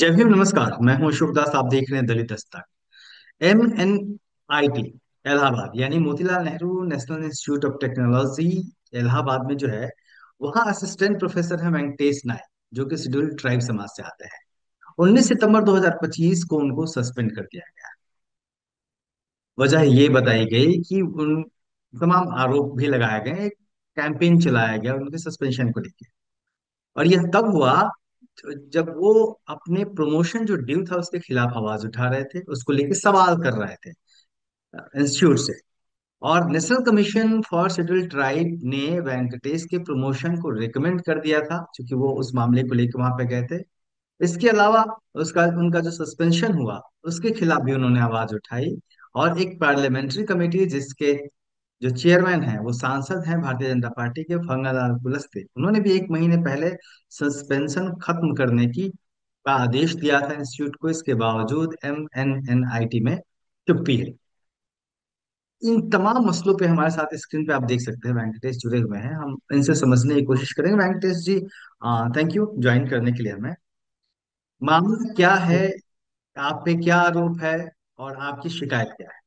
जय भीम, नमस्कार। मैं हूं शुभदास। आप देख रहे हैं दलित दस्तक। MNIT इलाहाबाद यानी Motilal Nehru national institute of technology Allahabad में जो है, वहाँ असिस्टेंट प्रोफेसर है वेंकटेश नायक, जो कि शेड्यूल्ड ट्राइब समाज से आते हैं। 19 सितंबर 2025 को उनको सस्पेंड कर दिया गया। वजह ये बताई गई कि उन तमाम आरोप भी लगाए गए, एक कैंपेन चलाया गया उनके सस्पेंशन को लेकर। और यह तब हुआ जब वो अपने प्रमोशन जो ड्यू था उसके खिलाफ आवाज उठा रहे थे, उसको लेके सवाल कर रहे थे इंस्टीट्यूट से। और national commission for scheduled tribe ने वेंकटेश के प्रमोशन को रिकमेंड कर दिया था, क्योंकि वो उस मामले को लेकर वहां पे गए थे। इसके अलावा उसका उनका जो सस्पेंशन हुआ उसके खिलाफ भी उन्होंने आवाज उठाई। और एक पार्लियामेंट्री कमेटी जिसके जो चेयरमैन हैं वो सांसद हैं भारतीय जनता पार्टी के फंगालाल कुलस्ते, उन्होंने भी एक महीने पहले सस्पेंशन खत्म करने की का आदेश दिया था इंस्टीट्यूट को। इसके बावजूद MNNIT में चुप्पी है। इन तमाम मसलों पे हमारे साथ स्क्रीन पे आप देख सकते हैं वेंकटेश जुड़े हुए हैं। हम इनसे समझने की कोशिश करेंगे। वेंकटेश जी, थैंक यू ज्वाइन करने के लिए हमें। मामला क्या है? आप पे क्या आरोप है और आपकी शिकायत क्या है?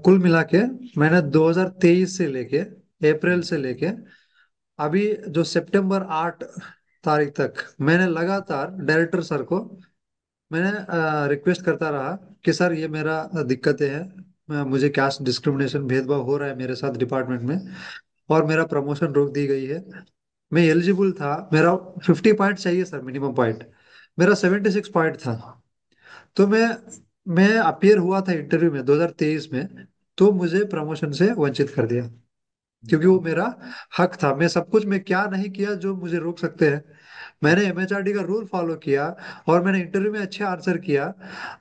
कुल मिला के मैंने 2023 से लेके अप्रैल से लेके अभी जो सितंबर 8 तारीख तक मैंने लगातार डायरेक्टर सर को मैंने रिक्वेस्ट करता रहा कि सर ये मेरा दिक्कतें हैं। मुझे कास्ट डिस्क्रिमिनेशन भेदभाव हो रहा है मेरे साथ डिपार्टमेंट में और मेरा प्रमोशन रोक दी गई है। मैं एलिजिबल था, मेरा 50 पॉइंट चाहिए सर, मिनिमम पॉइंट मेरा 76 पॉइंट था। तो मैं अपियर हुआ था इंटरव्यू में 2023 में, तो मुझे प्रमोशन से वंचित कर दिया क्योंकि वो मेरा हक था। मैं सब कुछ, मैं क्या नहीं किया जो मुझे रोक सकते हैं। मैंने MHRD का रूल फॉलो किया और मैंने इंटरव्यू में अच्छे आंसर किया।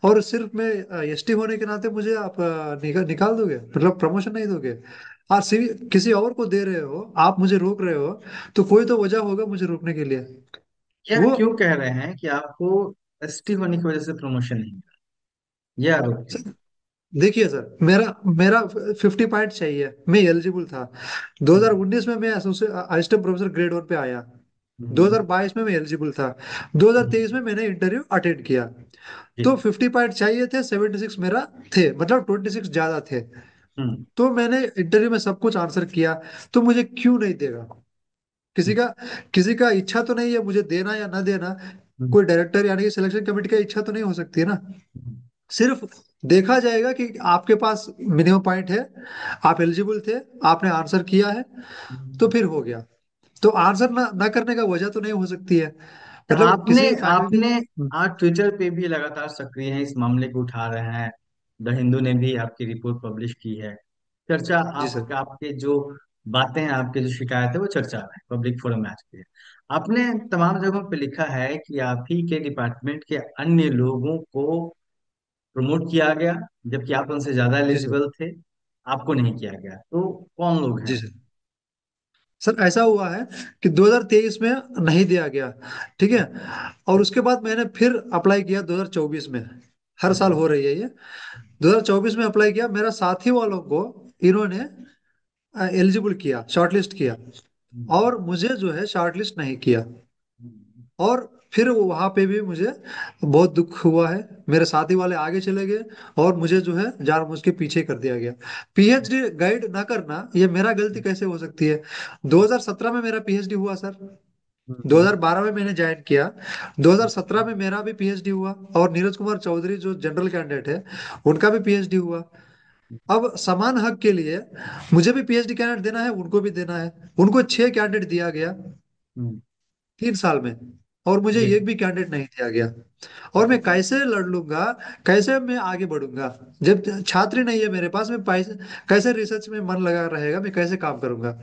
और सिर्फ मैं ST होने के नाते मुझे आप निकाल दोगे, मतलब प्रमोशन नहीं दोगे? और किसी और को दे रहे हो, आप मुझे रोक रहे हो, तो कोई तो वजह होगा मुझे रोकने के लिए। यह वो क्यों कह रहे हैं कि आपको ST होने की वजह से प्रमोशन नहीं मिला? यह आरोप है। देखिए सर, मेरा मेरा 50 पॉइंट चाहिए, मैं एलिजिबल था। हम्म, 2019 में मैं असिस्टेंट प्रोफेसर ग्रेड 1 पे आया। हम्म, 2022 में मैं एलिजिबल था। हम्म, 2023 में मैंने इंटरव्यू अटेंड किया। तो जी। 50 पॉइंट चाहिए थे, 76 मेरा थे, मतलब 26 ज्यादा थे। हम्म, तो मैंने इंटरव्यू में सब कुछ आंसर किया, तो मुझे क्यों नहीं देगा? किसी हम्म, का किसी का इच्छा तो नहीं है मुझे देना या ना देना। हम्म, कोई डायरेक्टर यानी कि सिलेक्शन कमेटी का इच्छा तो नहीं हो सकती है ना। हम्म, सिर्फ देखा जाएगा कि आपके पास मिनिमम पॉइंट है, आप एलिजिबल थे, आपने आंसर किया है, तो हम्म। फिर हो गया। तो आंसर ना करने का वजह तो नहीं हो सकती है, तो मतलब आपने किसी फैकल्टी। आपने आज ट्विटर पे भी लगातार सक्रिय हैं, इस मामले को उठा रहे हैं। द हिंदू ने भी आपकी रिपोर्ट पब्लिश की है। चर्चा जी सर। आपके जो बातें हैं, आपके जो शिकायत है वो चर्चा में है, पब्लिक फोरम में आ चुकी है। आपने तमाम जगहों पे लिखा है कि आप ही के डिपार्टमेंट के अन्य लोगों को प्रमोट किया गया, जबकि आप उनसे ज्यादा जी सर। एलिजिबल थे। आपको नहीं किया गया, तो कौन लोग हैं जी वो? सर। सर ऐसा हुआ है कि 2023 में नहीं दिया गया, ठीक है। और उसके बाद मैंने फिर अप्लाई किया 2024 में। हर साल हम्म, हो रही है ये। 2024 में अप्लाई किया, मेरा साथी वालों को इन्होंने एलिजिबल किया, शॉर्टलिस्ट किया, हम्म, और मुझे जो है शॉर्टलिस्ट नहीं किया। हम्म, और फिर वहां पे भी मुझे बहुत दुख हुआ है। मेरे साथी वाले आगे चले गए और मुझे जो है जानबूझ के पीछे कर दिया गया। PhD गाइड ना करना ये मेरा गलती कैसे हो सकती है? 2017 में मेरा PhD हुआ सर। हम्म, 2012 में मैंने ज्वाइन किया। 2017 में मेरा भी PhD हुआ, और नीरज कुमार चौधरी जो जनरल कैंडिडेट है उनका भी PhD हुआ। अब समान हक के लिए मुझे भी PhD कैंडिडेट देना है, उनको भी देना है। उनको 6 कैंडिडेट दिया गया हम्म, 3 साल में, और मुझे जी। एक भी कैंडिडेट नहीं दिया गया। और मैं कैसे लड़ लूंगा, कैसे मैं आगे बढ़ूंगा जब छात्र नहीं है मेरे पास? मैं पैसे कैसे रिसर्च में मन लगा रहेगा, मैं कैसे काम करूंगा?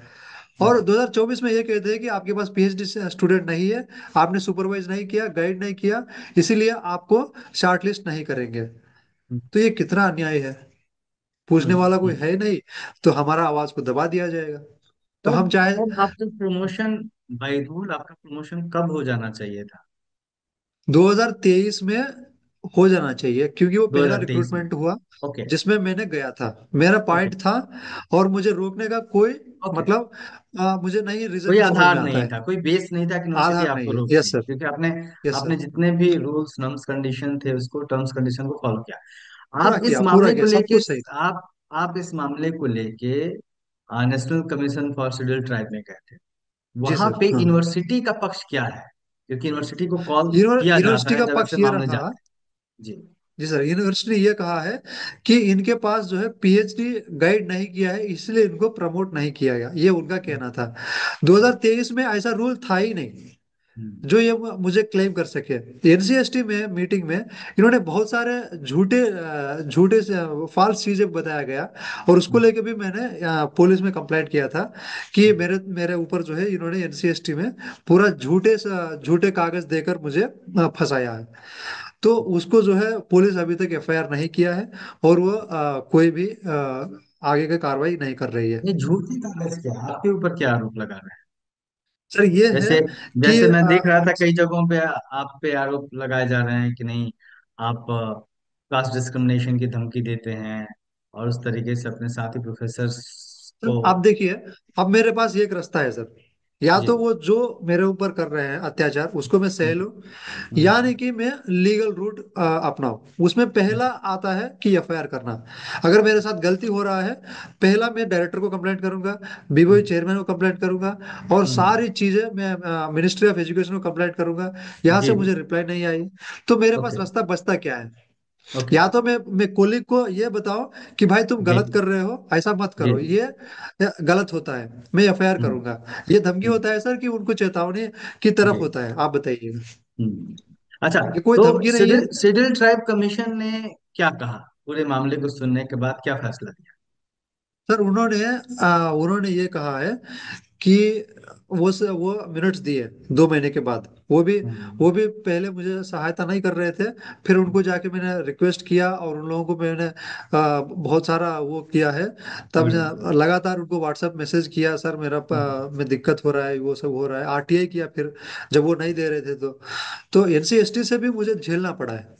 और 2024 में ये कहते हैं कि आपके पास PhD स्टूडेंट नहीं है, आपने सुपरवाइज नहीं किया, गाइड नहीं किया, इसीलिए आपको शॉर्टलिस्ट नहीं करेंगे। हम्म, तो ये कितना अन्याय है! पूछने हम्म, वाला कोई है नहीं, तो हमारा आवाज को दबा दिया जाएगा। तो हम तब चाहे तब आपका प्रमोशन, बाय रूल आपका प्रमोशन कब हो जाना चाहिए था? 2023 में हो जाना चाहिए, क्योंकि वो पहला 2023 में? रिक्रूटमेंट हुआ ओके। जिसमें मैंने गया था, मेरा ओके। पॉइंट था, और मुझे रोकने का कोई ओके। मतलब मुझे नहीं रीजन कोई नहीं समझ आधार में आता नहीं है। था, कोई बेस नहीं था कि यूनिवर्सिटी आधार आपको नहीं है, यस रोकती, सर। क्योंकि आपने यस सर। आपने जितने भी रूल्स नॉर्म्स कंडीशन थे उसको, टर्म्स कंडीशन को फॉलो किया। पूरा आप इस किया, पूरा मामले को किया, सब लेके कुछ सही था। आप आप इस मामले को लेके national commission for scheduled tribe में गए थे। जी वहां सर, पे हाँ। यूनिवर्सिटी का पक्ष क्या है? क्योंकि यूनिवर्सिटी को कॉल किया जाता यूनिवर्सिटी है का जब ऐसे पक्ष ये मामले रहा। जाते हैं। जी। जी सर, यूनिवर्सिटी ने ये कहा है कि इनके पास जो है पीएचडी गाइड नहीं किया है, इसलिए इनको प्रमोट नहीं किया गया, ये उनका कहना था। जी। 2023 में ऐसा रूल था ही नहीं हम्म। जो ये मुझे क्लेम कर सके। एनसीएसटी में मीटिंग में इन्होंने बहुत सारे झूठे से फॉल्स चीजें बताया गया, और उसको हम्म। लेके भी मैंने पुलिस में कंप्लेंट किया था कि हम्म। मेरे मेरे ऊपर जो है इन्होंने एनसीएसटी में पूरा झूठे कागज देकर मुझे फंसाया है। तो उसको जो है पुलिस अभी तक एफआईआर नहीं किया है, और वो कोई भी आगे की कार्रवाई नहीं कर रही है। ये झूठी कागज क्या, आपके ऊपर क्या आरोप लगा रहे हैं? सर ये है जैसे कि जैसे मैं देख रहा था कई जगहों पे आप पे आरोप लगाए जा रहे हैं कि नहीं, आप कास्ट डिस्क्रिमिनेशन की धमकी देते हैं और उस तरीके से अपने साथी प्रोफेसर्स को। अब देखिए, अब मेरे पास एक रास्ता है सर। या जी। तो वो जो मेरे ऊपर कर रहे हैं अत्याचार उसको मैं सह हम्म। लूं, यानी हम्म। कि मैं लीगल रूट अपनाऊं। उसमें पहला आता है कि एफआईआर करना। अगर मेरे साथ गलती हो रहा है, पहला मैं डायरेक्टर को कंप्लेंट करूंगा, बीबोई हम्म। चेयरमैन को कंप्लेंट करूंगा, और हम्म। सारी चीजें मैं मिनिस्ट्री ऑफ एजुकेशन को कंप्लेंट करूंगा। यहाँ जी। से मुझे रिप्लाई नहीं आई, तो मेरे पास ओके। रास्ता बचता क्या है? ओके। या तो मैं कोलिग को ये बताओ कि भाई तुम जी। गलत कर रहे हो, ऐसा मत जी। करो, ये गलत होता है, मैं एफआईआर हम्म। करूंगा। ये धमकी हम्म। होता है सर कि उनको चेतावनी की तरफ जी। होता है? आप बताइए। हम्म। अच्छा। ये कोई तो धमकी नहीं है। शेड्यूल शेड्यूल ट्राइब कमीशन ने क्या कहा? पूरे मामले को सुनने के बाद क्या फैसला लिया? सर उन्होंने ये कहा है कि वो मिनट्स दिए 2 महीने के बाद। हम्म। वो भी पहले मुझे सहायता नहीं कर रहे थे। फिर उनको जाके मैंने रिक्वेस्ट किया, और उन लोगों को मैंने बहुत सारा वो किया है। तब हम्म। लगातार उनको व्हाट्सएप मैसेज किया, सर मेरा में दिक्कत हो रहा है, वो सब हो रहा है, आरटीआई किया फिर, जब वो नहीं दे रहे थे तो एनसीएसटी से भी मुझे झेलना पड़ा है।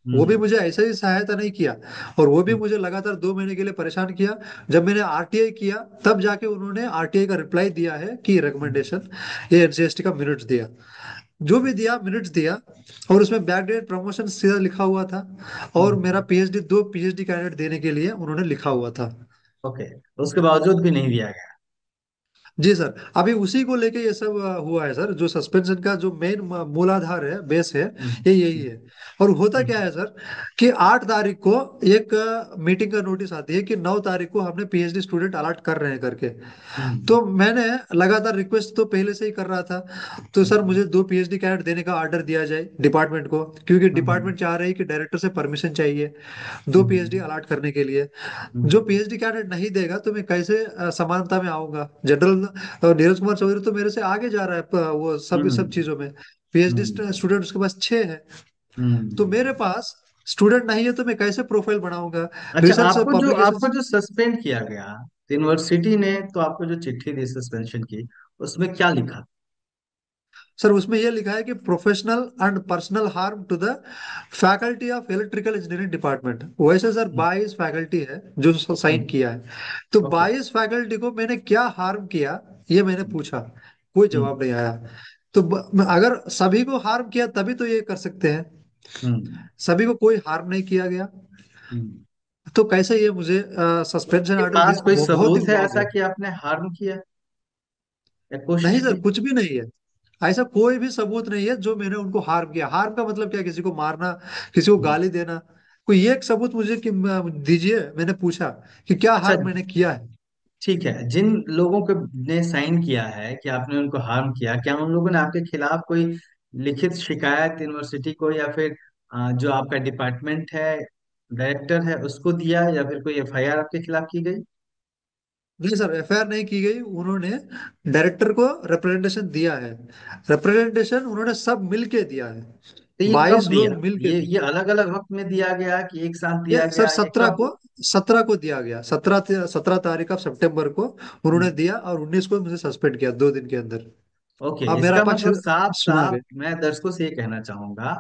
वो भी हम्म। मुझे ऐसे ही सहायता नहीं किया, और वो भी हम्म। मुझे लगातार 2 महीने के लिए परेशान किया। जब मैंने आरटीआई किया, तब जाके उन्होंने आरटीआई का रिप्लाई दिया है कि रिकमेंडेशन, ये एनसीएसटी का मिनट्स दिया, जो भी दिया मिनट्स दिया, और उसमें बैकडेट प्रमोशन सीधा लिखा हुआ था, और हम्म। मेरा पीएचडी, 2 पीएचडी कैंडिडेट देने के लिए उन्होंने लिखा हुआ था। ओके। उसके बावजूद भी नहीं दिया गया? जी सर, अभी उसी को लेके ये सब हुआ है सर। जो सस्पेंशन का जो मेन मूलाधार है, बेस है, हम्म। ये यही है। और होता क्या हम्म। है सर कि 8 तारीख को एक मीटिंग का नोटिस आती है कि 9 तारीख को हमने पीएचडी स्टूडेंट अलॉट कर रहे हैं करके। हम्म। तो मैंने लगातार रिक्वेस्ट तो पहले से ही कर रहा था, तो सर हम्म। मुझे 2 पीएचडी कैंडिडेट देने का ऑर्डर दिया जाए डिपार्टमेंट को, क्योंकि हम्म। डिपार्टमेंट चाह रही है कि डायरेक्टर से परमिशन चाहिए 2 पीएचडी हम्म। अलॉट करने के लिए। जो हम्म। पीएचडी कैंडिडेट नहीं देगा तो मैं कैसे समानता में आऊंगा? जनरल नीरज कुमार चौधरी तो मेरे से आगे जा रहा है वो सब सब हम्म। चीजों में। पीएचडी हम्म। स्टूडेंट उसके पास 6 है। तो हम्म। मेरे पास स्टूडेंट नहीं है, तो मैं कैसे प्रोफाइल बनाऊंगा? अच्छा, रिसर्च पब्लिकेशन। आपको जो सस्पेंड किया गया, यूनिवर्सिटी ने तो आपको जो चिट्ठी दी सस्पेंशन की, उसमें क्या लिखा? सर उसमें यह लिखा है कि professional and personal harm to the faculty of electrical engineering department. वैसे सर हम्म। 22 फैकल्टी है जो साइन हम्म। किया है, तो ओके। 22 फैकल्टी को मैंने क्या हार्म किया, ये मैंने पूछा। कोई जवाब हम्म। नहीं आया। तो अगर सभी को हार्म किया तभी तो ये कर सकते हैं। हम्म। सभी को कोई हार्म नहीं किया गया, हम्म। तो कैसे ये मुझे सस्पेंशन आपके ऑर्डर पास कोई बहुत दिन सबूत है बाद ऐसा है? कि आपने हार्म किया या कोशिश नहीं सर, की? कुछ भी नहीं है। ऐसा कोई भी सबूत नहीं है जो मैंने उनको हार्म किया। हार्म का मतलब क्या? किसी को मारना, किसी को हम्म। गाली देना? कोई एक सबूत मुझे कि दीजिए, मैंने पूछा कि क्या अच्छा। हार्म मैंने किया है। ठीक है, जिन लोगों को ने साइन किया है कि आपने उनको हार्म किया, क्या उन लोगों ने आपके खिलाफ कोई लिखित शिकायत यूनिवर्सिटी को या फिर जो आपका डिपार्टमेंट है, डायरेक्टर है, उसको दिया, या फिर कोई एफआईआर आपके खिलाफ की गई? नहीं सर, एफआईआर नहीं की गई। उन्होंने डायरेक्टर को रिप्रेजेंटेशन दिया है। रिप्रेजेंटेशन उन्होंने सब मिल के दिया है, तो ये कब 22 दिया? लोग मिल के ये दिए। ये अलग अलग वक्त में दिया गया कि एक साथ ये दिया सर गया, ये 17 कब? को 17 को दिया गया। 17 तारीख ऑफ सितंबर को उन्होंने हम्म। दिया, और 19 को मुझे सस्पेंड किया 2 दिन के अंदर। ओके, अब मेरा इसका पक्ष मतलब साफ सुना साफ गया। मैं दर्शकों से ये कहना चाहूंगा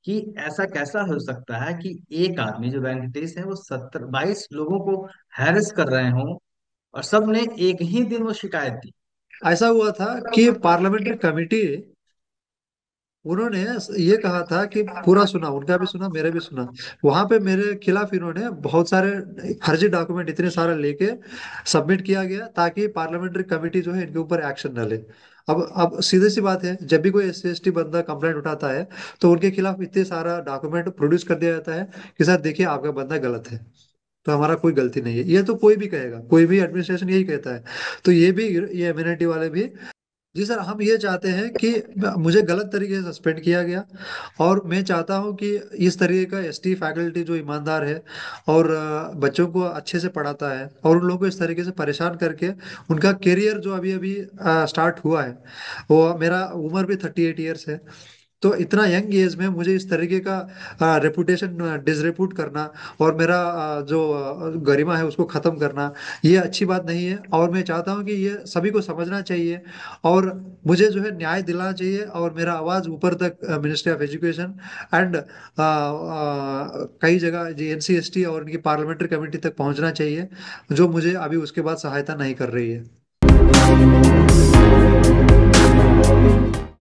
कि ऐसा कैसा हो सकता है कि एक आदमी जो वेंकटेश है वो 17 22 लोगों को हैरेस कर रहे हो, और सब ने एक ही दिन वो शिकायत दी। ऐसा हुआ था कि पार्लियामेंट्री कमेटी, उन्होंने ये कहा था कि पूरा सुना, उनका भी सुना मेरा भी सुना, वहां पे मेरे खिलाफ इन्होंने बहुत सारे फर्जी डॉक्यूमेंट इतने सारे लेके सबमिट किया गया, ताकि पार्लियामेंट्री कमेटी जो है इनके ऊपर एक्शन न ले। अब सीधी सी बात है, जब भी कोई SC ST बंदा कंप्लेंट उठाता है तो उनके खिलाफ इतने सारा डॉक्यूमेंट प्रोड्यूस कर दिया जाता है कि सर देखिए आपका बंदा गलत है, तो हमारा कोई गलती नहीं है। ये तो कोई भी कहेगा, कोई भी एडमिनिस्ट्रेशन यही कहता है। तो ये भी, ये इम्यूनिटी वाले भी, जी सर हम ये चाहते हैं कि मुझे गलत तरीके से सस्पेंड किया गया, और मैं चाहता हूं कि इस तरीके का ST फैकल्टी जो ईमानदार है और बच्चों को अच्छे से पढ़ाता है, और उन लोगों को इस तरीके से परेशान करके उनका करियर जो अभी अभी स्टार्ट हुआ है, वो, मेरा उम्र भी 38 ईयर्स है, तो इतना यंग एज में मुझे इस तरीके का रेपुटेशन डिसरेपुट करना, और मेरा जो गरिमा है उसको खत्म करना, ये अच्छी बात नहीं है। और मैं चाहता हूँ कि ये सभी को समझना चाहिए, और मुझे जो है न्याय दिलाना चाहिए, और मेरा आवाज ऊपर तक मिनिस्ट्री ऑफ एजुकेशन एंड कई जगह NC ST और उनकी पार्लियामेंट्री कमेटी तक पहुंचना चाहिए, जो मुझे अभी उसके बाद सहायता नहीं कर रही है।